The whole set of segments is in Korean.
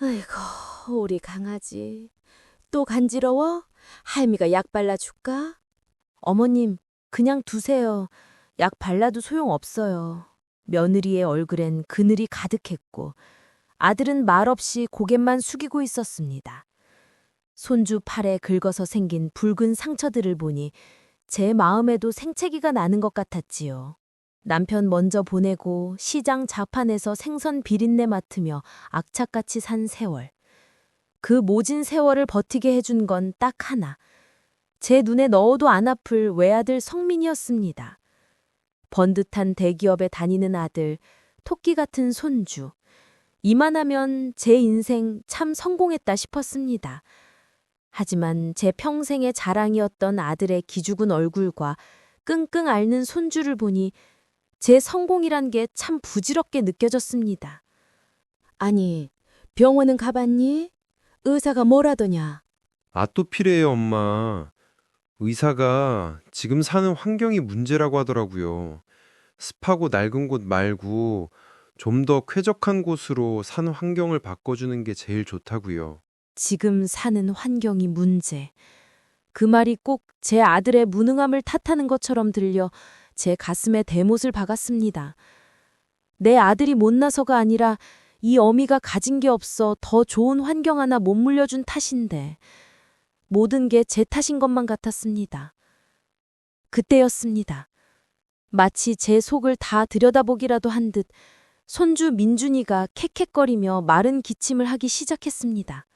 아이고, 우리 강아지. 또 간지러워? 할미가 약 발라줄까? 어머님, 그냥 두세요. 약 발라도 소용없어요. 며느리의 얼굴엔 그늘이 가득했고 아들은 말없이 고갯만 숙이고 있었습니다. 손주 팔에 긁어서 생긴 붉은 상처들을 보니 제 마음에도 생채기가 나는 것 같았지요. 남편 먼저 보내고 시장 자판에서 생선 비린내 맡으며 악착같이 산 세월. 그 모진 세월을 버티게 해준 건 딱 하나. 제 눈에 넣어도 안 아플 외아들 성민이었습니다. 번듯한 대기업에 다니는 아들, 토끼 같은 손주. 이만하면 제 인생 참 성공했다 싶었습니다. 하지만 제 평생의 자랑이었던 아들의 기죽은 얼굴과 끙끙 앓는 손주를 보니 제 성공이란 게 참 부질없게 느껴졌습니다. 아니, 병원은 가봤니? 의사가 뭐라더냐? 아토피래요, 엄마. 의사가 지금 사는 환경이 문제라고 하더라고요. 습하고 낡은 곳 말고 좀 더 쾌적한 곳으로 사는 환경을 바꿔주는 게 제일 좋다고요. 지금 사는 환경이 문제. 그 말이 꼭 제 아들의 무능함을 탓하는 것처럼 들려 제 가슴에 대못을 박았습니다. 내 아들이 못나서가 아니라 이 어미가 가진 게 없어 더 좋은 환경 하나 못 물려준 탓인데 모든 게 제 탓인 것만 같았습니다. 그때였습니다. 마치 제 속을 다 들여다보기라도 한 듯 손주 민준이가 캑캑거리며 마른 기침을 하기 시작했습니다.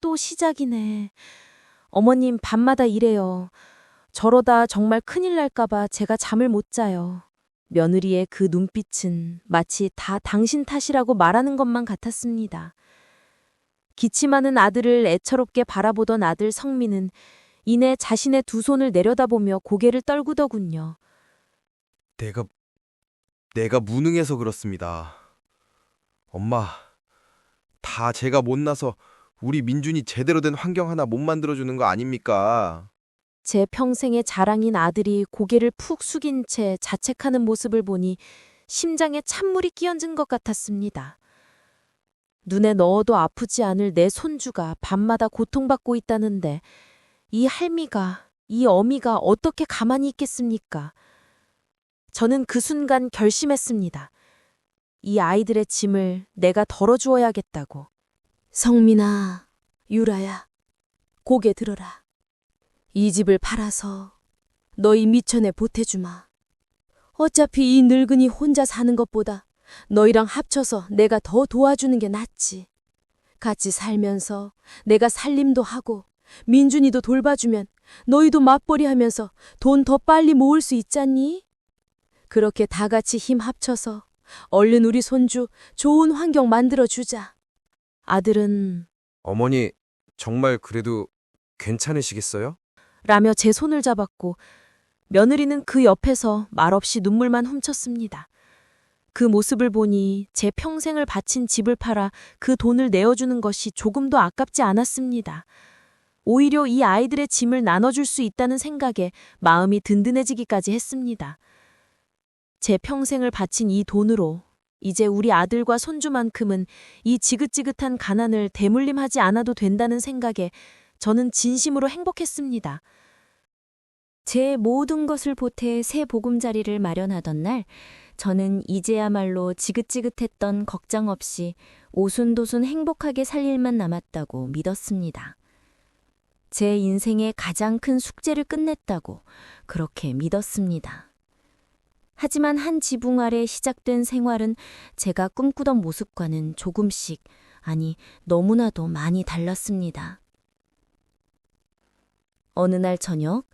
또 시작이네. 어머님 밤마다 이래요. 저러다 정말 큰일 날까봐 제가 잠을 못 자요. 며느리의 그 눈빛은 마치 다 당신 탓이라고 말하는 것만 같았습니다. 기침하는 아들을 애처롭게 바라보던 아들 성민은 이내 자신의 두 손을 내려다보며 고개를 떨구더군요. 내가 무능해서 그렇습니다. 엄마, 다 제가 못나서 우리 민준이 제대로 된 환경 하나 못 만들어주는 거 아닙니까? 제 평생의 자랑인 아들이 고개를 푹 숙인 채 자책하는 모습을 보니 심장에 찬물이 끼얹은 것 같았습니다. 눈에 넣어도 아프지 않을 내 손주가 밤마다 고통받고 있다는데 이 할미가, 이 어미가 어떻게 가만히 있겠습니까? 저는 그 순간 결심했습니다. 이 아이들의 짐을 내가 덜어주어야겠다고. 성민아, 유라야, 고개 들어라. 이 집을 팔아서 너희 미천에 보태주마. 어차피 이 늙은이 혼자 사는 것보다 너희랑 합쳐서 내가 더 도와주는 게 낫지. 같이 살면서 내가 살림도 하고 민준이도 돌봐주면 너희도 맞벌이 하면서 돈 더 빨리 모을 수 있잖니? 그렇게 다 같이 힘 합쳐서 얼른 우리 손주 좋은 환경 만들어주자. 아들은 어머니, 정말 그래도 괜찮으시겠어요? 라며 제 손을 잡았고 며느리는 그 옆에서 말없이 눈물만 훔쳤습니다. 그 모습을 보니 제 평생을 바친 집을 팔아 그 돈을 내어주는 것이 조금도 아깝지 않았습니다. 오히려 이 아이들의 짐을 나눠줄 수 있다는 생각에 마음이 든든해지기까지 했습니다. 제 평생을 바친 이 돈으로 이제 우리 아들과 손주만큼은 이 지긋지긋한 가난을 대물림하지 않아도 된다는 생각에 저는 진심으로 행복했습니다. 제 모든 것을 보태 새 보금자리를 마련하던 날, 저는 이제야말로 지긋지긋했던 걱정 없이 오순도순 행복하게 살 일만 남았다고 믿었습니다. 제 인생의 가장 큰 숙제를 끝냈다고 그렇게 믿었습니다. 하지만 한 지붕 아래 시작된 생활은 제가 꿈꾸던 모습과는 조금씩, 아니 너무나도 많이 달랐습니다. 어느 날 저녁,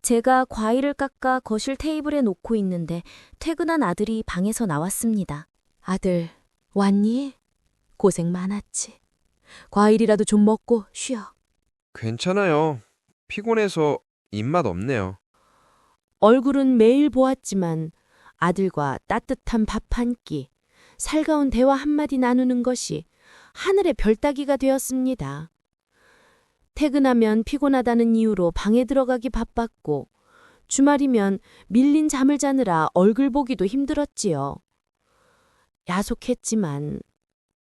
제가 과일을 깎아 거실 테이블에 놓고 있는데 퇴근한 아들이 방에서 나왔습니다. 아들, 왔니? 고생 많았지. 과일이라도 좀 먹고 쉬어. 괜찮아요. 피곤해서 입맛 없네요. 얼굴은 매일 보았지만 아들과 따뜻한 밥 한 끼, 살가운 대화 한마디 나누는 것이 하늘의 별 따기가 되었습니다. 퇴근하면 피곤하다는 이유로 방에 들어가기 바빴고 주말이면 밀린 잠을 자느라 얼굴 보기도 힘들었지요. 야속했지만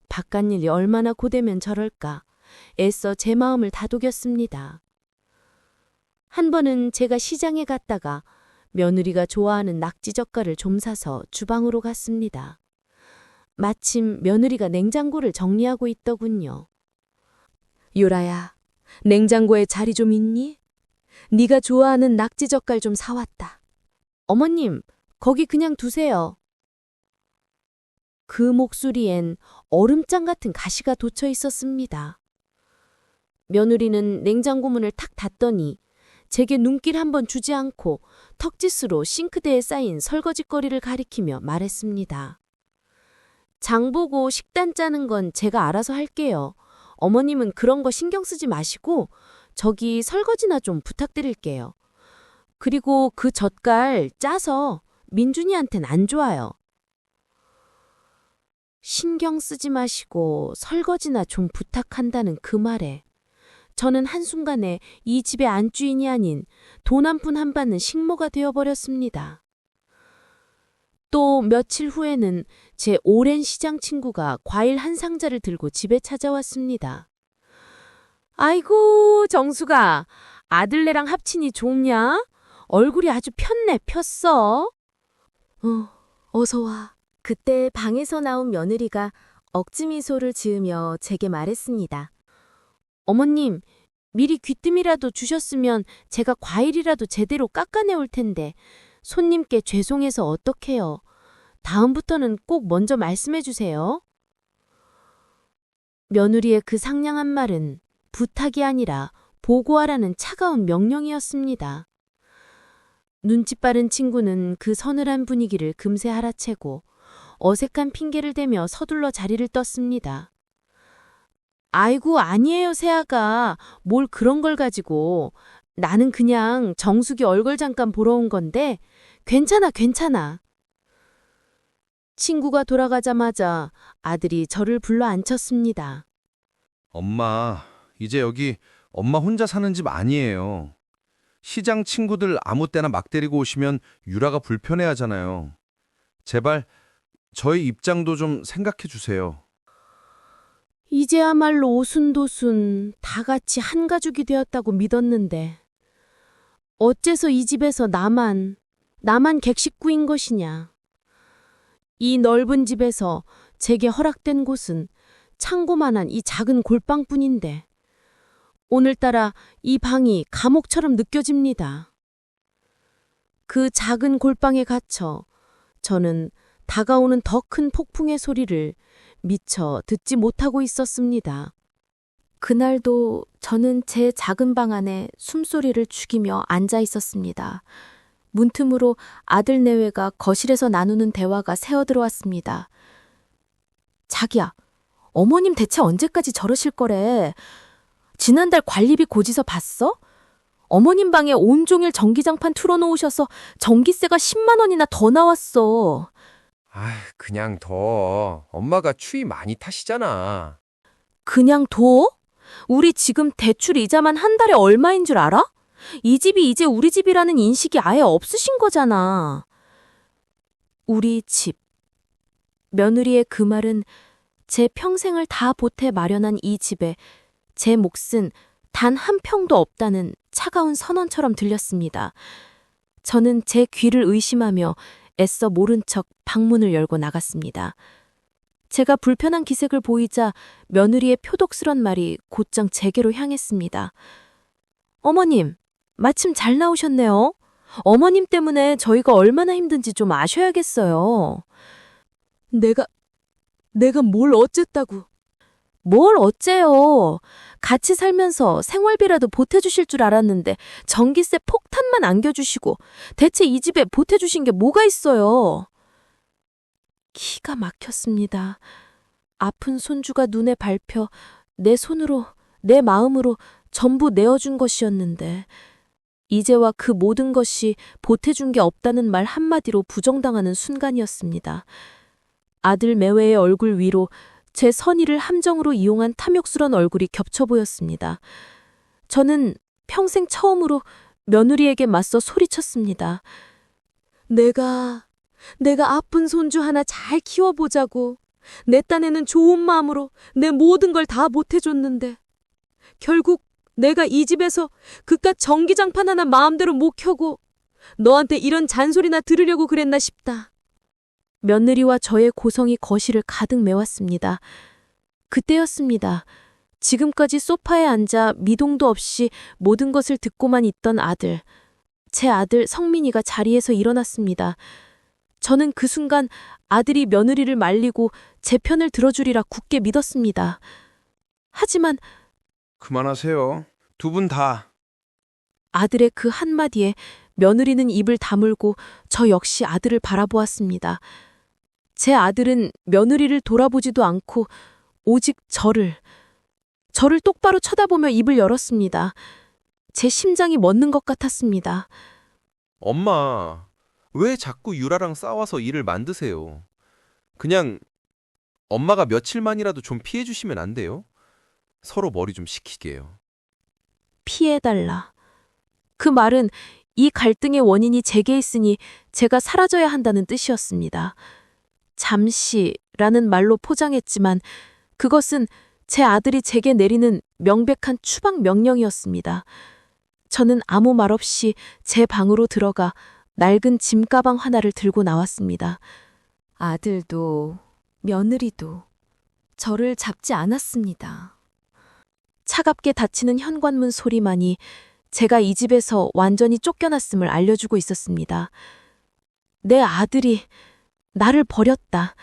바깥 일이 얼마나 고되면 저럴까 애써 제 마음을 다독였습니다. 한 번은 제가 시장에 갔다가 며느리가 좋아하는 낙지젓갈을 좀 사서 주방으로 갔습니다. 마침 며느리가 냉장고를 정리하고 있더군요. 유라야, 냉장고에 자리 좀 있니? 네가 좋아하는 낙지젓갈 좀 사왔다. 어머님, 거기 그냥 두세요. 그 목소리엔 얼음장 같은 가시가 돋쳐 있었습니다. 며느리는 냉장고 문을 탁 닫더니 제게 눈길 한번 주지 않고 턱짓으로 싱크대에 쌓인 설거지거리를 가리키며 말했습니다. 장 보고 식단 짜는 건 제가 알아서 할게요. 어머님은 그런 거 신경 쓰지 마시고 저기 설거지나 좀 부탁드릴게요. 그리고 그 젓갈 짜서 민준이한텐 안 좋아요. 신경 쓰지 마시고 설거지나 좀 부탁한다는 그 말에 저는 한순간에 이 집의 안주인이 아닌 돈 한 푼 안 받는 식모가 되어버렸습니다. 또 며칠 후에는 제 오랜 시장 친구가 과일 한 상자를 들고 집에 찾아왔습니다. 아이고, 정수가 아들네랑 합친이 좋냐? 얼굴이 아주 폈네, 폈어. 어서 와. 그때 방에서 나온 며느리가 억지 미소를 지으며 제게 말했습니다. 어머님, 미리 귀뜸이라도 주셨으면 제가 과일이라도 제대로 깎아내올 텐데 손님께 죄송해서 어떡해요. 다음부터는 꼭 먼저 말씀해 주세요. 며느리의 그 상냥한 말은 부탁이 아니라 보고하라는 차가운 명령이었습니다. 눈치 빠른 친구는 그 서늘한 분위기를 금세 알아채고 어색한 핑계를 대며 서둘러 자리를 떴습니다. 아이고, 아니에요, 새아가. 뭘 그런 걸 가지고. 나는 그냥 정숙이 얼굴 잠깐 보러 온 건데 괜찮아, 괜찮아. 친구가 돌아가자마자 아들이 저를 불러 앉혔습니다. 엄마, 이제 여기 엄마 혼자 사는 집 아니에요. 시장 친구들 아무 때나 막 데리고 오시면 유라가 불편해하잖아요. 제발 저희 입장도 좀 생각해 주세요. 이제야말로 오순도순 다 같이 한 가족이 되었다고 믿었는데 어째서 이 집에서 나만 객식구인 것이냐. 이 넓은 집에서 제게 허락된 곳은 창고만한 이 작은 골방뿐인데 오늘따라 이 방이 감옥처럼 느껴집니다. 그 작은 골방에 갇혀 저는 다가오는 더 큰 폭풍의 소리를 미처 듣지 못하고 있었습니다. 그날도 저는 제 작은 방 안에 숨소리를 죽이며 앉아 있었습니다. 문틈으로 아들 내외가 거실에서 나누는 대화가 새어들어왔습니다. 자기야, 어머님 대체 언제까지 저러실 거래? 지난달 관리비 고지서 봤어? 어머님 방에 온종일 전기장판 틀어놓으셔서 전기세가 10만 원이나 더 나왔어. 그냥 둬. 엄마가 추위 많이 타시잖아. 그냥 둬? 우리 지금 대출 이자만 한 달에 얼마인 줄 알아? 이 집이 이제 우리 집이라는 인식이 아예 없으신 거잖아. 우리 집. 며느리의 그 말은 제 평생을 다 보태 마련한 이 집에 제 몫은 단 한 평도 없다는 차가운 선언처럼 들렸습니다. 저는 제 귀를 의심하며 애써 모른 척 방문을 열고 나갔습니다. 제가 불편한 기색을 보이자 며느리의 표독스런 말이 곧장 제게로 향했습니다. 어머님, 마침 잘 나오셨네요. 어머님 때문에 저희가 얼마나 힘든지 좀 아셔야겠어요. 내가 뭘 어쨌다고. 뭘 어째요. 같이 살면서 생활비라도 보태주실 줄 알았는데 전기세 폭탄만 안겨주시고 대체 이 집에 보태주신 게 뭐가 있어요. 기가 막혔습니다. 아픈 손주가 눈에 밟혀 내 손으로, 내 마음으로 전부 내어준 것이었는데 이제와 그 모든 것이 보태준 게 없다는 말 한마디로 부정당하는 순간이었습니다. 아들 매외의 얼굴 위로 제 선의를 함정으로 이용한 탐욕스런 얼굴이 겹쳐 보였습니다. 저는 평생 처음으로 며느리에게 맞서 소리쳤습니다. 내가 아픈 손주 하나 잘 키워보자고 내 딴에는 좋은 마음으로 내 모든 걸 다 못해줬는데 결국 내가 이 집에서 그깟 전기장판 하나 마음대로 못 켜고 너한테 이런 잔소리나 들으려고 그랬나 싶다. 며느리와 저의 고성이 거실을 가득 메웠습니다. 그때였습니다. 지금까지 소파에 앉아 미동도 없이 모든 것을 듣고만 있던 아들. 제 아들 성민이가 자리에서 일어났습니다. 저는 그 순간 아들이 며느리를 말리고 제 편을 들어주리라 굳게 믿었습니다. 하지만 그만하세요. 두 분 다. 아들의 그 한마디에 며느리는 입을 다물고 저 역시 아들을 바라보았습니다. 제 아들은 며느리를 돌아보지도 않고 오직 저를 똑바로 쳐다보며 입을 열었습니다. 제 심장이 멎는 것 같았습니다. 엄마, 왜 자꾸 유라랑 싸워서 일을 만드세요? 그냥 엄마가 며칠만이라도 좀 피해 주시면 안 돼요? 서로 머리 좀 식히게요. 피해달라. 그 말은 이 갈등의 원인이 제게 있으니 제가 사라져야 한다는 뜻이었습니다. 잠시라는 말로 포장했지만 그것은 제 아들이 제게 내리는 명백한 추방 명령이었습니다. 저는 아무 말 없이 제 방으로 들어가 낡은 짐가방 하나를 들고 나왔습니다. 아들도 며느리도 저를 잡지 않았습니다. 차갑게 닫히는 현관문 소리만이 제가 이 집에서 완전히 쫓겨났음을 알려주고 있었습니다. 내 아들이 나를 버렸다.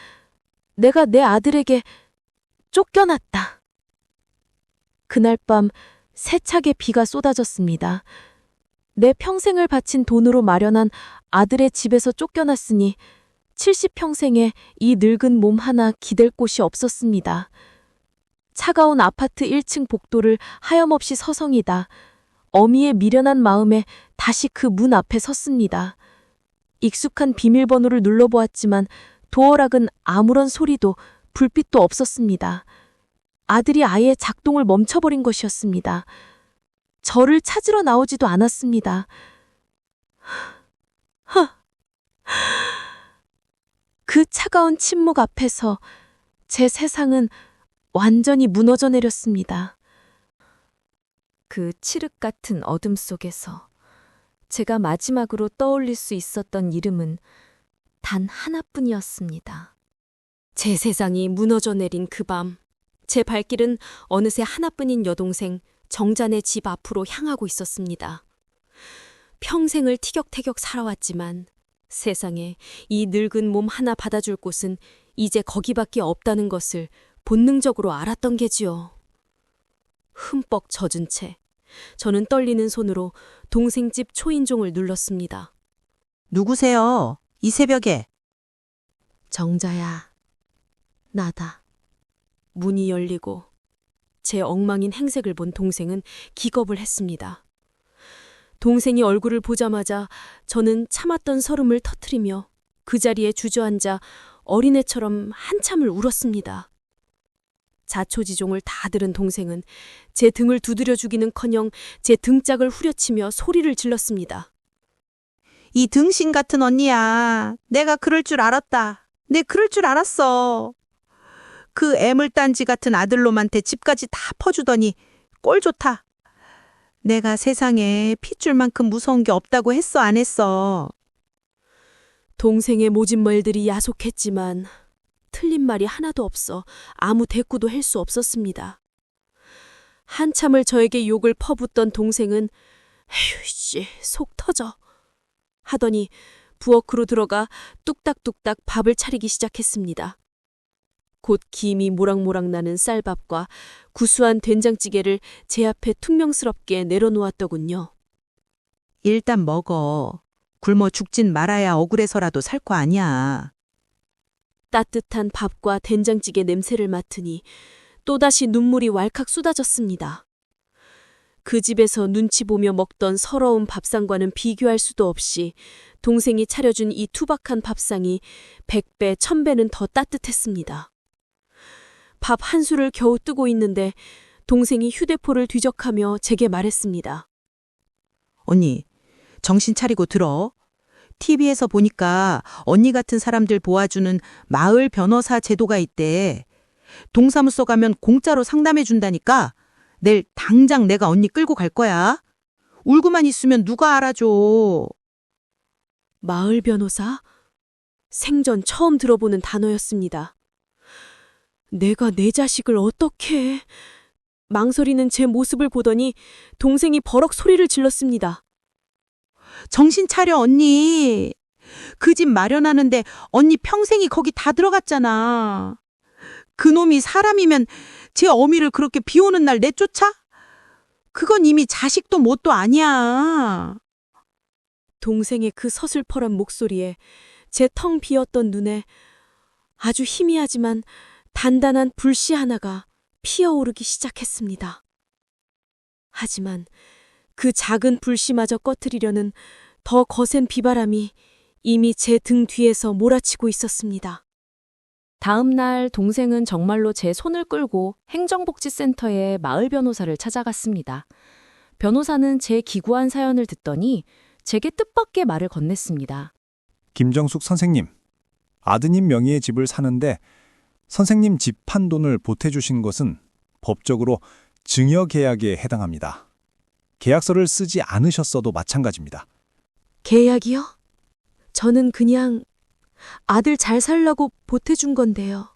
내가 내 아들에게 쫓겨났다. 그날 밤 세차게 비가 쏟아졌습니다. 내 평생을 바친 돈으로 마련한 아들의 집에서 쫓겨났으니 70평생에 이 늙은 몸 하나 기댈 곳이 없었습니다. 차가운 아파트 1층 복도를 하염없이 서성이다 어미의 미련한 마음에 다시 그 문 앞에 섰습니다. 익숙한 비밀번호를 눌러보았지만 도어락은 아무런 소리도 불빛도 없었습니다. 아들이 아예 작동을 멈춰버린 것이었습니다. 저를 찾으러 나오지도 않았습니다. 그 차가운 침묵 앞에서 제 세상은 완전히 무너져 내렸습니다. 그 칠흑 같은 어둠 속에서 제가 마지막으로 떠올릴 수 있었던 이름은 단 하나뿐이었습니다. 제 세상이 무너져 내린 그 밤, 제 발길은 어느새 하나뿐인 여동생 정잔의 집 앞으로 향하고 있었습니다. 평생을 티격태격 살아왔지만 세상에 이 늙은 몸 하나 받아줄 곳은 이제 거기밖에 없다는 것을 본능적으로 알았던 게지요. 흠뻑 젖은 채 저는 떨리는 손으로 동생 집 초인종을 눌렀습니다. 누구세요? 이 새벽에. 정자야, 나다. 문이 열리고 제 엉망인 행색을 본 동생은 기겁을 했습니다. 동생이 얼굴을 보자마자 저는 참았던 설움을 터뜨리며 그 자리에 주저앉아 어린애처럼 한참을 울었습니다. 자초지종을 다 들은 동생은 제 등을 두드려 주기는커녕 제 등짝을 후려치며 소리를 질렀습니다. 이 등신 같은 언니야. 내가 그럴 줄 알았다. 내 그럴 줄 알았어. 그 애물단지 같은 아들놈한테 집까지 다 퍼주더니 꼴 좋다. 내가 세상에 핏줄만큼 무서운 게 없다고 했어, 안 했어? 동생의 모진 말들이 야속했지만 틀린 말이 하나도 없어 아무 대꾸도 할 수 없었습니다. 한참을 저에게 욕을 퍼붓던 동생은 에휴 씨, 속 터져 하더니 부엌으로 들어가 뚝딱뚝딱 밥을 차리기 시작했습니다. 곧 김이 모락모락 나는 쌀밥과 구수한 된장찌개를 제 앞에 퉁명스럽게 내려놓았더군요. 일단 먹어. 굶어 죽진 말아야 억울해서라도 살 거 아니야. 따뜻한 밥과 된장찌개 냄새를 맡으니 또다시 눈물이 왈칵 쏟아졌습니다. 그 집에서 눈치 보며 먹던 서러운 밥상과는 비교할 수도 없이 동생이 차려준 이 투박한 밥상이 100배, 1000배는 더 따뜻했습니다. 밥 한 술을 겨우 뜨고 있는데 동생이 휴대폰을 뒤적하며 제게 말했습니다. 언니, 정신 차리고 들어. TV에서 보니까 언니 같은 사람들 도와주는 마을 변호사 제도가 있대. 동사무소 가면 공짜로 상담해 준다니까 내일 당장 내가 언니 끌고 갈 거야. 울고만 있으면 누가 알아줘. 마을 변호사? 생전 처음 들어보는 단어였습니다. 내가 내 자식을 어떻게... 망설이는 제 모습을 보더니 동생이 버럭 소리를 질렀습니다. 정신 차려, 언니. 그 집 마련하는데 언니 평생이 거기 다 들어갔잖아. 그놈이 사람이면 제 어미를 그렇게 비 오는 날 내쫓아? 그건 이미 자식도 뭣도 아니야. 동생의 그 서슬퍼런 목소리에 제 텅 비었던 눈에 아주 희미하지만 단단한 불씨 하나가 피어오르기 시작했습니다. 하지만 그 작은 불씨마저 꺼트리려는 더 거센 비바람이 이미 제 등 뒤에서 몰아치고 있었습니다. 다음 날 동생은 정말로 제 손을 끌고 행정복지센터에 마을 변호사를 찾아갔습니다. 변호사는 제 기구한 사연을 듣더니 제게 뜻밖의 말을 건넸습니다. 김정숙 선생님, 아드님 명의의 집을 사는데 선생님 집 판 돈을 보태주신 것은 법적으로 증여계약에 해당합니다. 계약서를 쓰지 않으셨어도 마찬가지입니다. 계약이요? 저는 그냥 아들 잘 살라고 보태준 건데요.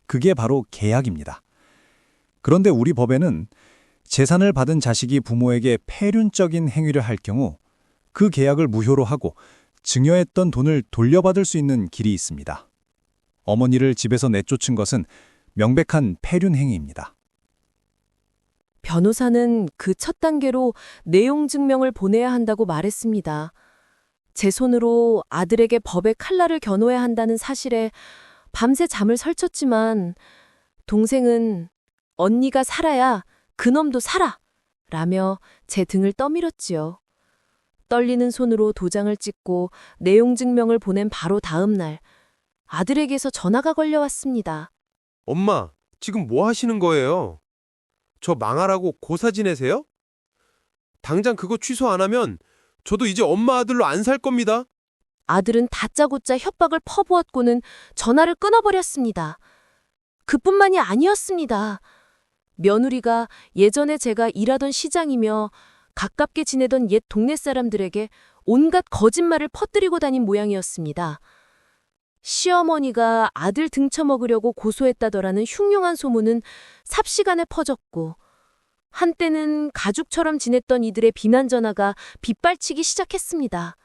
그게 바로 계약입니다. 그런데 우리 법에는 재산을 받은 자식이 부모에게 폐륜적인 행위를 할 경우 그 계약을 무효로 하고 증여했던 돈을 돌려받을 수 있는 길이 있습니다. 어머니를 집에서 내쫓은 것은 명백한 폐륜 행위입니다. 변호사는 그 첫 단계로 내용 증명을 보내야 한다고 말했습니다. 제 손으로 아들에게 법의 칼날을 겨누어야 한다는 사실에 밤새 잠을 설쳤지만 동생은 언니가 살아야 그놈도 살아! 라며 제 등을 떠밀었지요. 떨리는 손으로 도장을 찍고 내용 증명을 보낸 바로 다음 날 아들에게서 전화가 걸려왔습니다. 엄마, 지금 뭐 하시는 거예요? 저 망하라고 고사 지내세요? 당장 그거 취소 안 하면 저도 이제 엄마 아들로 안 살 겁니다. 아들은 다짜고짜 협박을 퍼부었고는 전화를 끊어버렸습니다. 그뿐만이 아니었습니다. 며느리가 예전에 제가 일하던 시장이며 가깝게 지내던 옛 동네 사람들에게 온갖 거짓말을 퍼뜨리고 다닌 모양이었습니다. 시어머니가 아들 등쳐먹으려고 고소했다더라는 흉흉한 소문은 삽시간에 퍼졌고 한때는 가족처럼 지냈던 이들의 비난 전화가 빗발치기 시작했습니다.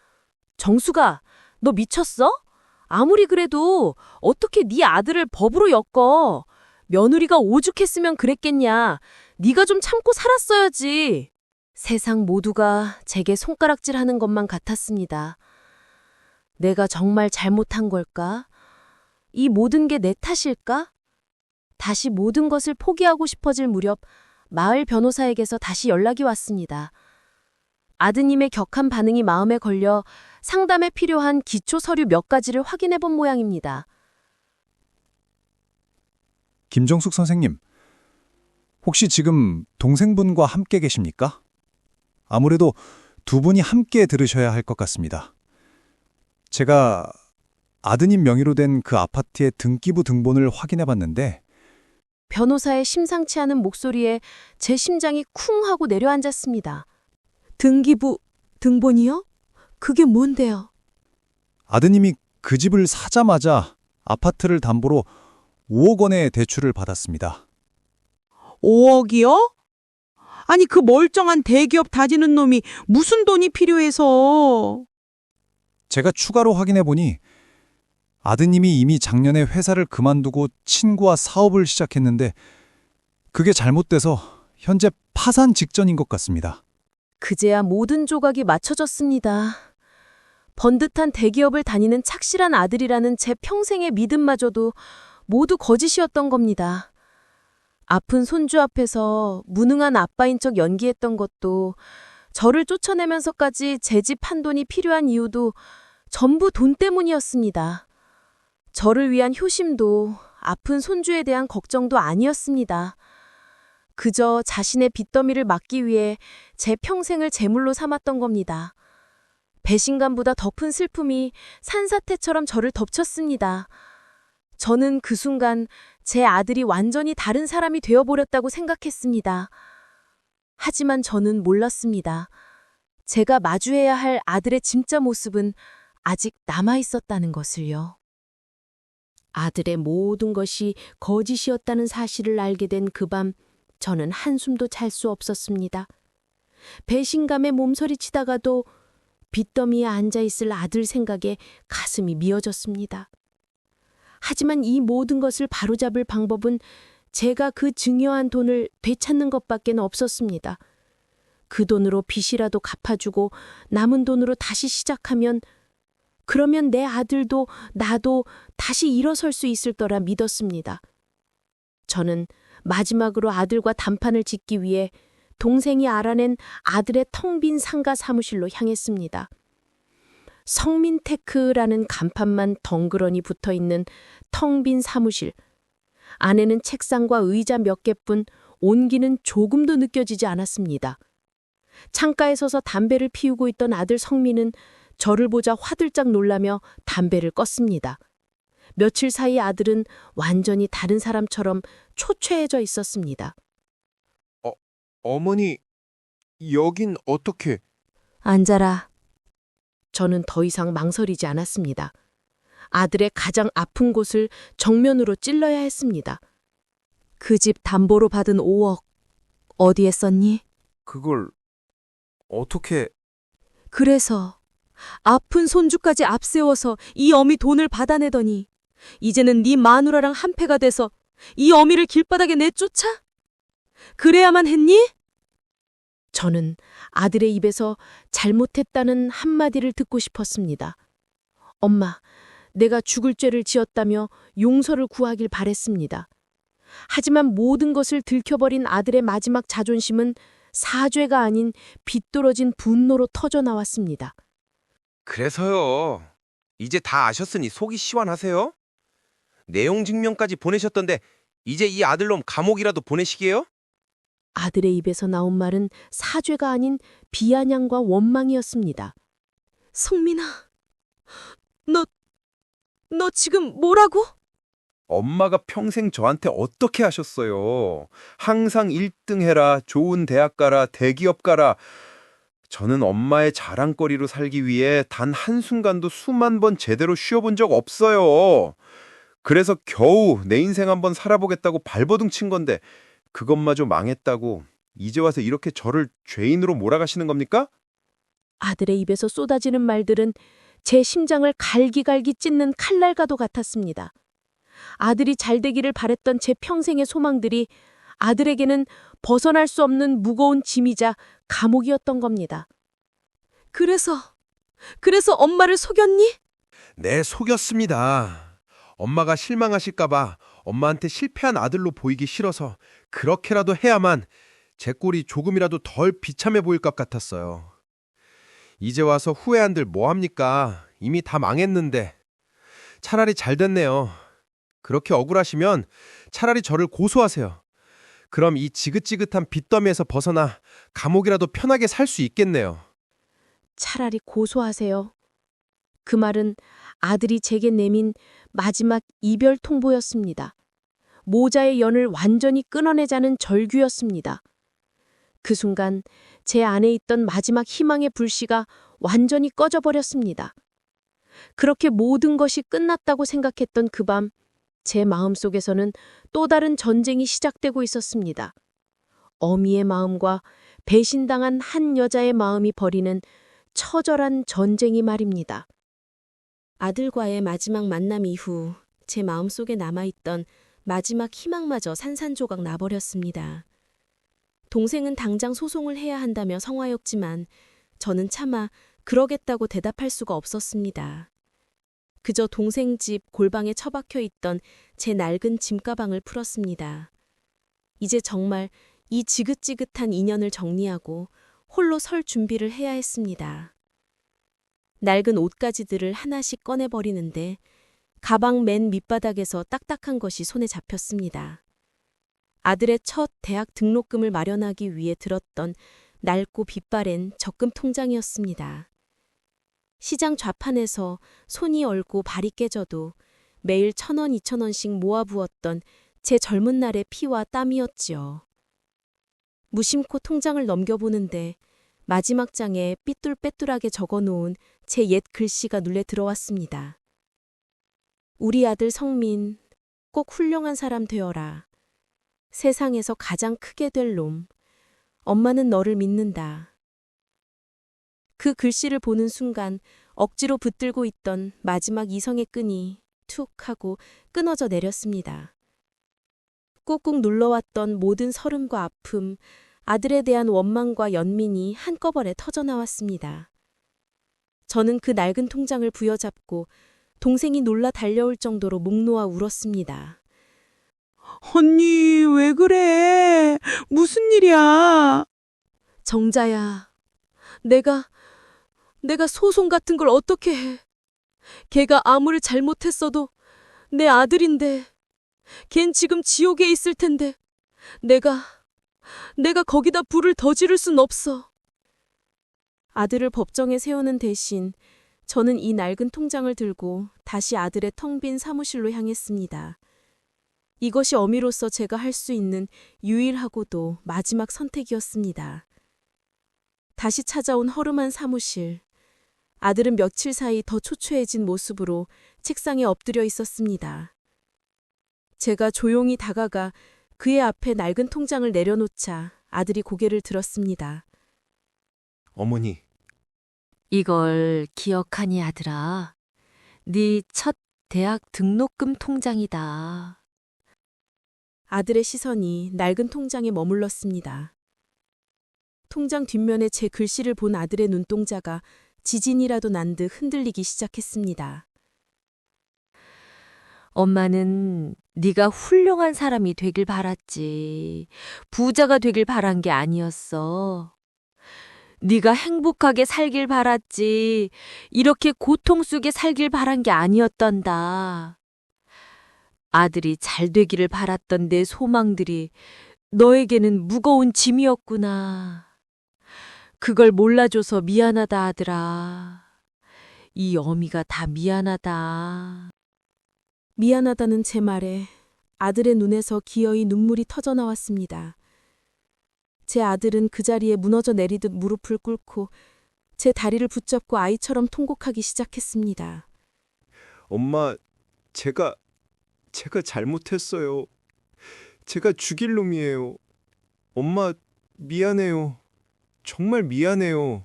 정수가, 너 미쳤어? 아무리 그래도 어떻게 네 아들을 법으로 엮어? 며느리가 오죽했으면 그랬겠냐. 네가 좀 참고 살았어야지. 세상 모두가 제게 손가락질하는 것만 같았습니다. 내가 정말 잘못한 걸까? 이 모든 게 내 탓일까? 다시 모든 것을 포기하고 싶어질 무렵 마을 변호사에게서 다시 연락이 왔습니다. 아드님의 격한 반응이 마음에 걸려 상담에 필요한 기초 서류 몇 가지를 확인해 본 모양입니다. 김정숙 선생님, 혹시 지금 동생분과 함께 계십니까? 아무래도 두 분이 함께 들으셔야 할 것 같습니다. 제가 아드님 명의로 된 그 아파트의 등기부 등본을 확인해 봤는데 변호사의 심상치 않은 목소리에 제 심장이 쿵 하고 내려앉았습니다. 등기부 등본이요? 그게 뭔데요? 아드님이 그 집을 사자마자 아파트를 담보로 5억 원의 대출을 받았습니다. 5억이요? 아니 그 멀쩡한 대기업 다지는 놈이 무슨 돈이 필요해서. 제가 추가로 확인해 보니 아드님이 이미 작년에 회사를 그만두고 친구와 사업을 시작했는데 그게 잘못돼서 현재 파산 직전인 것 같습니다. 그제야 모든 조각이 맞춰졌습니다. 번듯한 대기업을 다니는 착실한 아들이라는 제 평생의 믿음마저도 모두 거짓이었던 겁니다. 아픈 손주 앞에서 무능한 아빠인 척 연기했던 것도, 저를 쫓아내면서까지 제 집 한 돈이 필요한 이유도 전부 돈 때문이었습니다. 저를 위한 효심도 아픈 손주에 대한 걱정도 아니었습니다. 그저 자신의 빚더미를 막기 위해 제 평생을 제물로 삼았던 겁니다. 배신감보다 더 큰 슬픔이 산사태처럼 저를 덮쳤습니다. 저는 그 순간 제 아들이 완전히 다른 사람이 되어버렸다고 생각했습니다. 하지만 저는 몰랐습니다. 제가 마주해야 할 아들의 진짜 모습은 아직 남아있었다는 것을요. 아들의 모든 것이 거짓이었다는 사실을 알게 된 그 밤, 저는 한숨도 잘 수 없었습니다. 배신감에 몸서리치다가도 빚더미에 앉아있을 아들 생각에 가슴이 미어졌습니다. 하지만 이 모든 것을 바로잡을 방법은 제가 그 증여한 돈을 되찾는 것밖에 없었습니다. 그 돈으로 빚이라도 갚아주고 남은 돈으로 다시 시작하면 그러면 내 아들도 나도 다시 일어설 수 있을 거라 믿었습니다. 저는 마지막으로 아들과 단판을 짓기 위해 동생이 알아낸 아들의 텅 빈 상가 사무실로 향했습니다. 성민테크라는 간판만 덩그러니 붙어있는 텅 빈 사무실. 안에는 책상과 의자 몇 개뿐 온기는 조금도 느껴지지 않았습니다. 창가에 서서 담배를 피우고 있던 아들 성민은 저를 보자 화들짝 놀라며 담배를 껐습니다. 며칠 사이 아들은 완전히 다른 사람처럼 초췌해져 있었습니다. 어머니, 여긴 어떻게? 앉아라. 저는 더 이상 망설이지 않았습니다. 아들의 가장 아픈 곳을 정면으로 찔러야 했습니다. 그 집 담보로 받은 5억 어디에 썼니? 그걸 어떻게? 그래서 아픈 손주까지 앞세워서 이 어미 돈을 받아내더니 이제는 네 마누라랑 한패가 돼서 이 어미를 길바닥에 내쫓아? 그래야만 했니? 저는 아들의 입에서 잘못했다는 한마디를 듣고 싶었습니다. 엄마, 내가 죽을 죄를 지었다며 용서를 구하길 바랬습니다. 하지만 모든 것을 들켜버린 아들의 마지막 자존심은 사죄가 아닌 비뚤어진 분노로 터져 나왔습니다. 그래서요. 이제 다 아셨으니 속이 시원하세요? 내용 증명까지 보내셨던데 이제 이 아들놈 감옥이라도 보내시게요? 아들의 입에서 나온 말은 사죄가 아닌 비아냥과 원망이었습니다. 성민아, 너 지금 뭐라고? 엄마가 평생 저한테 어떻게 하셨어요? 항상 1등 해라, 좋은 대학 가라, 대기업 가라. 저는 엄마의 자랑거리로 살기 위해 단 한순간도 수만 번 제대로 쉬어본 적 없어요. 그래서 겨우 내 인생 한번 살아보겠다고 발버둥 친 건데 그것마저 망했다고 이제 와서 이렇게 저를 죄인으로 몰아가시는 겁니까? 아들의 입에서 쏟아지는 말들은 제 심장을 갈기갈기 찢는 칼날과도 같았습니다. 아들이 잘되기를 바랬던 제 평생의 소망들이 아들에게는 벗어날 수 없는 무거운 짐이자 감옥이었던 겁니다. 그래서 엄마를 속였니? 네, 속였습니다. 엄마가 실망하실까봐 엄마한테 실패한 아들로 보이기 싫어서 그렇게라도 해야만 제 꼴이 조금이라도 덜 비참해 보일 것 같았어요. 이제 와서 후회한들 뭐합니까? 이미 다 망했는데. 차라리 잘 됐네요. 그렇게 억울하시면 차라리 저를 고소하세요. 그럼 이 지긋지긋한 빚더미에서 벗어나 감옥이라도 편하게 살 수 있겠네요. 차라리 고소하세요. 그 말은 아들이 제게 내민 마지막 이별 통보였습니다. 모자의 연을 완전히 끊어내자는 절규였습니다. 그 순간 제 안에 있던 마지막 희망의 불씨가 완전히 꺼져버렸습니다. 그렇게 모든 것이 끝났다고 생각했던 그 밤, 제 마음속에서는 또 다른 전쟁이 시작되고 있었습니다. 어미의 마음과 배신당한 한 여자의 마음이 벌이는 처절한 전쟁이 말입니다. 아들과의 마지막 만남 이후 제 마음속에 남아있던 마지막 희망마저 산산조각 나버렸습니다. 동생은 당장 소송을 해야 한다며 성화였지만 저는 차마 그러겠다고 대답할 수가 없었습니다. 그저 동생 집 골방에 처박혀 있던 제 낡은 짐가방을 풀었습니다. 이제 정말 이 지긋지긋한 인연을 정리하고 홀로 설 준비를 해야 했습니다. 낡은 옷가지들을 하나씩 꺼내버리는데 가방 맨 밑바닥에서 딱딱한 것이 손에 잡혔습니다. 아들의 첫 대학 등록금을 마련하기 위해 들었던 낡고 빛바랜 적금 통장이었습니다. 시장 좌판에서 손이 얼고 발이 깨져도 매일 1,000원, 2,000원씩 모아부었던 제 젊은 날의 피와 땀이었지요. 무심코 통장을 넘겨보는데 마지막 장에 삐뚤빼뚤하게 적어놓은 제 옛 글씨가 눈에 들어왔습니다. 우리 아들 성민, 꼭 훌륭한 사람 되어라. 세상에서 가장 크게 될 놈. 엄마는 너를 믿는다. 그 글씨를 보는 순간 억지로 붙들고 있던 마지막 이성의 끈이 툭 하고 끊어져 내렸습니다. 꾹꾹 눌러왔던 모든 서름과 아픔, 아들에 대한 원망과 연민이 한꺼번에 터져나왔습니다. 저는 그 낡은 통장을 부여잡고 동생이 놀라 달려올 정도로 목 놓아 울었습니다. 언니, 왜 그래? 무슨 일이야? 정자야, 내가 소송 같은 걸 어떻게 해? 걔가 아무리 잘못했어도 내 아들인데, 걘 지금 지옥에 있을 텐데, 내가 거기다 불을 더 지를 순 없어. 아들을 법정에 세우는 대신 저는 이 낡은 통장을 들고 다시 아들의 텅 빈 사무실로 향했습니다. 이것이 어미로서 제가 할 수 있는 유일하고도 마지막 선택이었습니다. 다시 찾아온 허름한 사무실. 아들은 며칠 사이 더 초췌해진 모습으로 책상에 엎드려 있었습니다. 제가 조용히 다가가 그의 앞에 낡은 통장을 내려놓자 아들이 고개를 들었습니다. 어머니, 이걸 기억하니 아들아. 네 첫 대학 등록금 통장이다. 아들의 시선이 낡은 통장에 머물렀습니다. 통장 뒷면에 제 글씨를 본 아들의 눈동자가 지진이라도 난 듯 흔들리기 시작했습니다. 엄마는 네가 훌륭한 사람이 되길 바랐지. 부자가 되길 바란 게 아니었어. 네가 행복하게 살길 바랐지. 이렇게 고통 속에 살길 바란 게 아니었단다. 아들이 잘 되기를 바랐던 내 소망들이 너에게는 무거운 짐이었구나. 그걸 몰라줘서 미안하다 아들아. 이 어미가 다 미안하다. 미안하다는 제 말에 아들의 눈에서 기어이 눈물이 터져 나왔습니다. 제 아들은 그 자리에 무너져 내리듯 무릎을 꿇고 제 다리를 붙잡고 아이처럼 통곡하기 시작했습니다. 엄마, 제가 잘못했어요. 제가 죽일 놈이에요. 엄마, 미안해요. 정말 미안해요.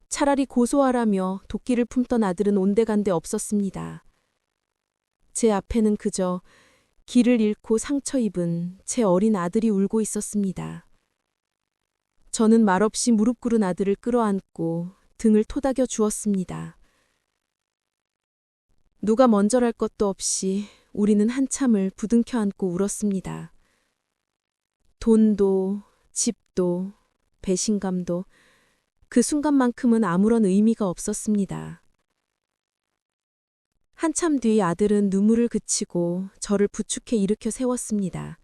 차라리 고소하라며 도끼를 품던 아들은 온데간데 없었습니다. 제 앞에는 그저 길을 잃고 상처 입은 제 어린 아들이 울고 있었습니다. 저는 말없이 무릎 꿇은 아들을 끌어안고 등을 토닥여 주었습니다. 누가 먼저랄 것도 없이 우리는 한참을 부둥켜 안고 울었습니다. 돈도, 집도, 배신감도 그 순간만큼은 아무런 의미가 없었습니다. 한참 뒤 아들은 눈물을 그치고 저를 부축해 일으켜 세웠습니다.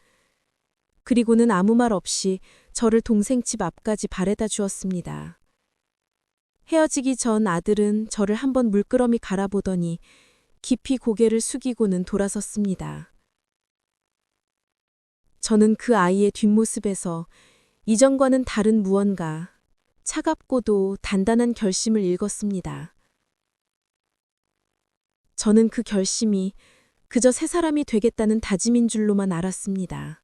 그리고는 아무 말 없이 저를 동생 집 앞까지 바래다 주었습니다. 헤어지기 전 아들은 저를 한번 물끄러미 갈아보더니 깊이 고개를 숙이고는 돌아섰습니다. 저는 그 아이의 뒷모습에서 이전과는 다른 무언가 차갑고도 단단한 결심을 읽었습니다. 저는 그 결심이 그저 새 사람이 되겠다는 다짐인 줄로만 알았습니다.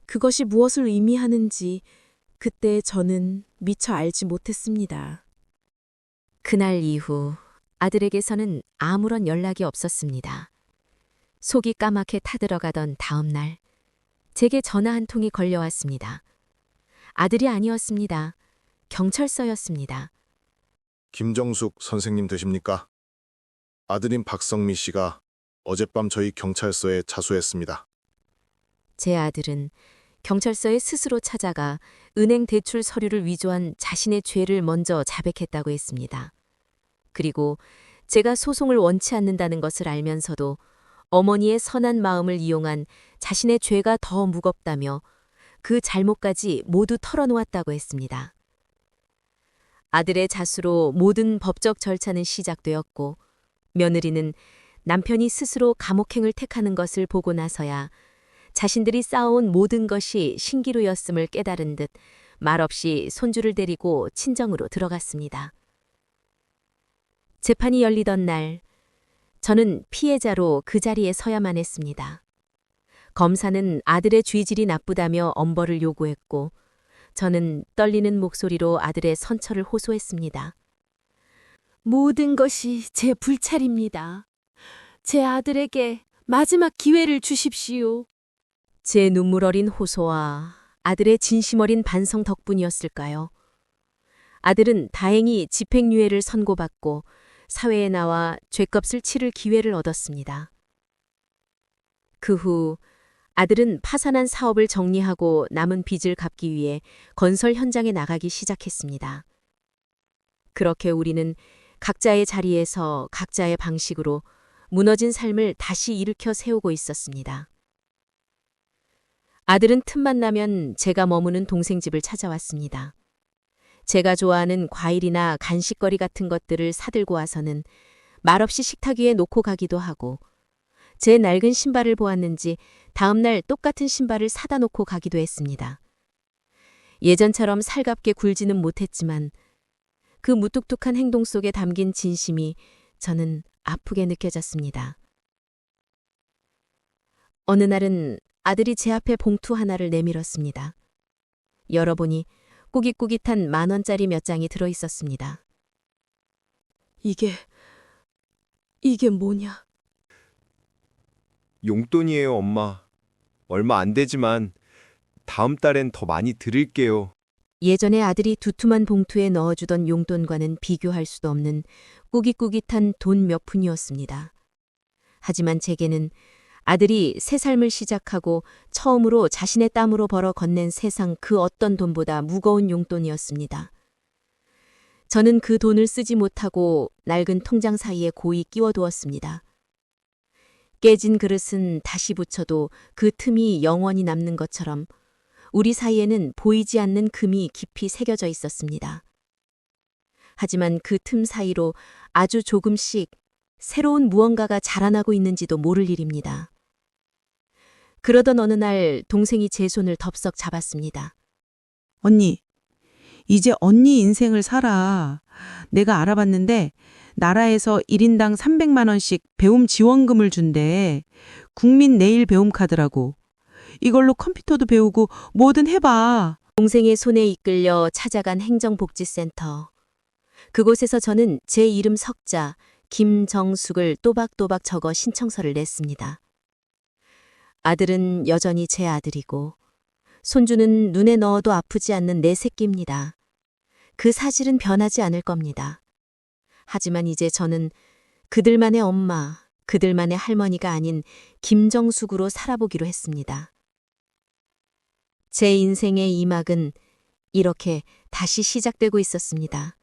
그것이 무엇을 의미하는지 그때 저는 미처 알지 못했습니다. 그날 이후 아들에게서는 아무런 연락이 없었습니다. 속이 까맣게 타들어가던 다음 날, 제게 전화 한 통이 걸려왔습니다. 아들이 아니었습니다. 경찰서였습니다. 김정숙 선생님 되십니까? 아들인 박성미 씨가 어젯밤 저희 경찰서에 자수했습니다. 제 아들은 경찰서에 스스로 찾아가 은행 대출 서류를 위조한 자신의 죄를 먼저 자백했다고 했습니다. 그리고 제가 소송을 원치 않는다는 것을 알면서도 어머니의 선한 마음을 이용한 자신의 죄가 더 무겁다며 그 잘못까지 모두 털어놓았다고 했습니다. 아들의 자수로 모든 법적 절차는 시작되었고 며느리는 남편이 스스로 감옥행을 택하는 것을 보고 나서야 자신들이 쌓아온 모든 것이 신기루였음을 깨달은 듯 말없이 손주를 데리고 친정으로 들어갔습니다. 재판이 열리던 날, 저는 피해자로 그 자리에 서야만 했습니다. 검사는 아들의 죄질이 나쁘다며 엄벌을 요구했고 저는 떨리는 목소리로 아들의 선처를 호소했습니다. 모든 것이 제 불찰입니다. 제 아들에게 마지막 기회를 주십시오. 제 눈물 어린 호소와 아들의 진심 어린 반성 덕분이었을까요? 아들은 다행히 집행유예를 선고받고 사회에 나와 죗값을 치를 기회를 얻었습니다. 그 후 아들은 파산한 사업을 정리하고 남은 빚을 갚기 위해 건설 현장에 나가기 시작했습니다. 그렇게 우리는 각자의 자리에서 각자의 방식으로 무너진 삶을 다시 일으켜 세우고 있었습니다. 아들은 틈만 나면 제가 머무는 동생 집을 찾아왔습니다. 제가 좋아하는 과일이나 간식거리 같은 것들을 사들고 와서는 말없이 식탁 위에 놓고 가기도 하고 제 낡은 신발을 보았는지 다음날 똑같은 신발을 사다 놓고 가기도 했습니다. 예전처럼 살갑게 굴지는 못했지만 그 무뚝뚝한 행동 속에 담긴 진심이 저는 아프게 느껴졌습니다. 어느 날은 아들이 제 앞에 봉투 하나를 내밀었습니다. 열어보니 꾸깃꾸깃한 10,000원짜리 몇 장이 들어 있었습니다. 이게 뭐냐? 용돈이에요, 엄마. 얼마 안 되지만 다음 달엔 더 많이 드릴게요. 예전에 아들이 두툼한 봉투에 넣어주던 용돈과는 비교할 수도 없는 꾸깃꾸깃한 돈 몇 푼이었습니다. 하지만 제게는 아들이 새 삶을 시작하고 처음으로 자신의 땀으로 벌어 건넨 세상 그 어떤 돈보다 무거운 용돈이었습니다. 저는 그 돈을 쓰지 못하고 낡은 통장 사이에 고이 끼워두었습니다. 깨진 그릇은 다시 붙여도 그 틈이 영원히 남는 것처럼 우리 사이에는 보이지 않는 금이 깊이 새겨져 있었습니다. 하지만 그 틈 사이로 아주 조금씩 새로운 무언가가 자라나고 있는지도 모를 일입니다. 그러던 어느 날 동생이 제 손을 덥석 잡았습니다. 언니, 이제 언니 인생을 살아. 내가 알아봤는데 나라에서 1인당 300만 원씩 배움 지원금을 준대. 국민 내일 배움 카드라고. 이걸로 컴퓨터도 배우고 뭐든 해봐. 동생의 손에 이끌려 찾아간 행정복지센터. 그곳에서 저는 제 이름 석자 김정숙을 또박또박 적어 신청서를 냈습니다. 아들은 여전히 제 아들이고 손주는 눈에 넣어도 아프지 않는 내 새끼입니다. 그 사실은 변하지 않을 겁니다. 하지만 이제 저는 그들만의 엄마, 그들만의 할머니가 아닌 김정숙으로 살아보기로 했습니다. 제 인생의 이막은 이렇게 다시 시작되고 있었습니다.